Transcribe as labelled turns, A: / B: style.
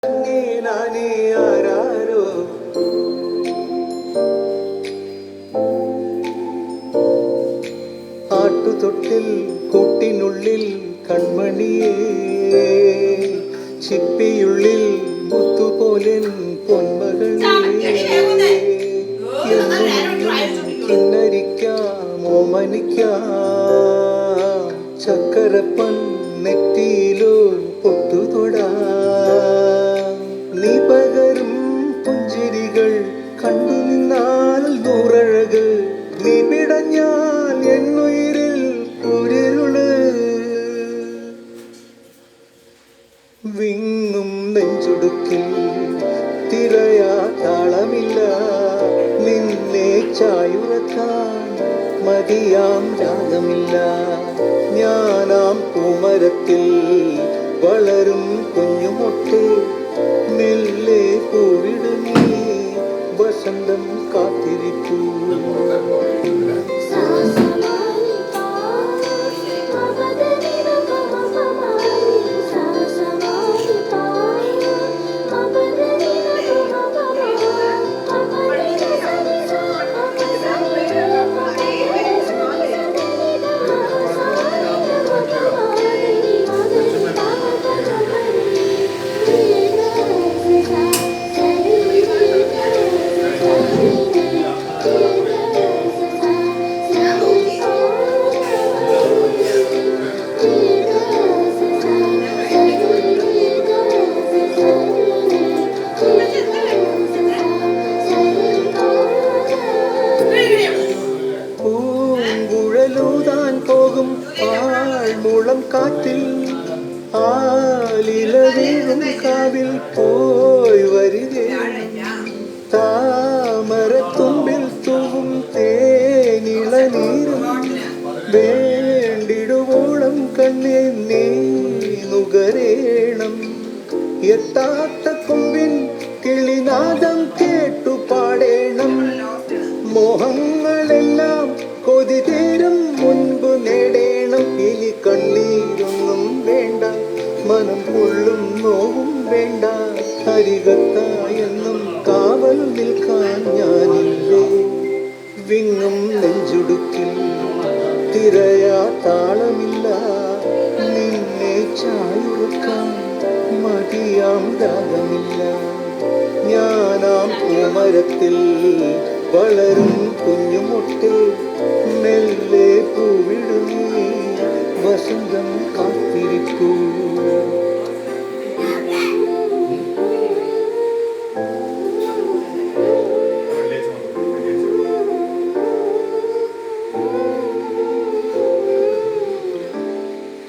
A: നാനേ ആരാരോ ആട്ടുതൊട്ടിൽ കൂട്ടിനുള്ളിൽ കൺമണിയേ ചിപ്പിയുള്ളിൽ മുത്തുപോലൻ പൊന്മകളേ കിന്നരിക്കാം ഓമനിക്കാം ചക്കരപ്പൻ നെറ്റിയിലോ പൊട്ടുതൊടാ നീ പകരും പുഞ്ചിരികൾ കണ്ടു നിന്നാൽ നൂറഴക് നീ പിടഞ്ഞാൽ എന്നുയിരിൽ കുരിരുള് വിങ്ങും നെഞ്ചുടുക്കിൽ തിരയാ താളമില്ല നിന്നെ ചായുറക്കാൻ മതിയാം രാഗമില്ല ഞാനാം പൂമരത്തിൽ വളരും കുഞ്ഞുമൊട്ടെ മെല്ലെ പൂവിടുന്നീ വസന്തം കാത്തിരിപ്പൂ പൂങ്കുഴലൂതാൻ പോകും ആൾമുളം കാറ്റിൽ ആലില വീഴും കാവിൽ പോയി വരികേണം താമരത്തുമ്പിൽ തൂവും തേനിള നീരും വേണ്ടിടുവോളം കണ്ണേ നീ നുകരേണം എത്താത്ത കൊമ്പിൻ കിളിനാദം കേട്ടു പാടേണം മോഹങ്ങളെല്ലാം കൊതി തീരും മുൻപ് നേടേണം ഇനി കണ്ണീരൊന്നും വേണ്ട മനം കൊള്ളും നോവും വേണ്ട അരികത്തായെന്നും കാവൽ നിൽക്കാൻ ഞാനില്ലേ വിങ്ങും നെഞ്ചുടുക്കിൽ തിരയാ താളമില്ല നിന്നെ ചായുറക്കാൻ മതിയാം ദാഹമില്ല ഞാനാം പൂമരത്തിൽ വളരും കുഞ്ഞുമൊട്ടെ മെല്ലെ പൂവിടുന്നീ വസന്തം കാത്തിരിക്കൂ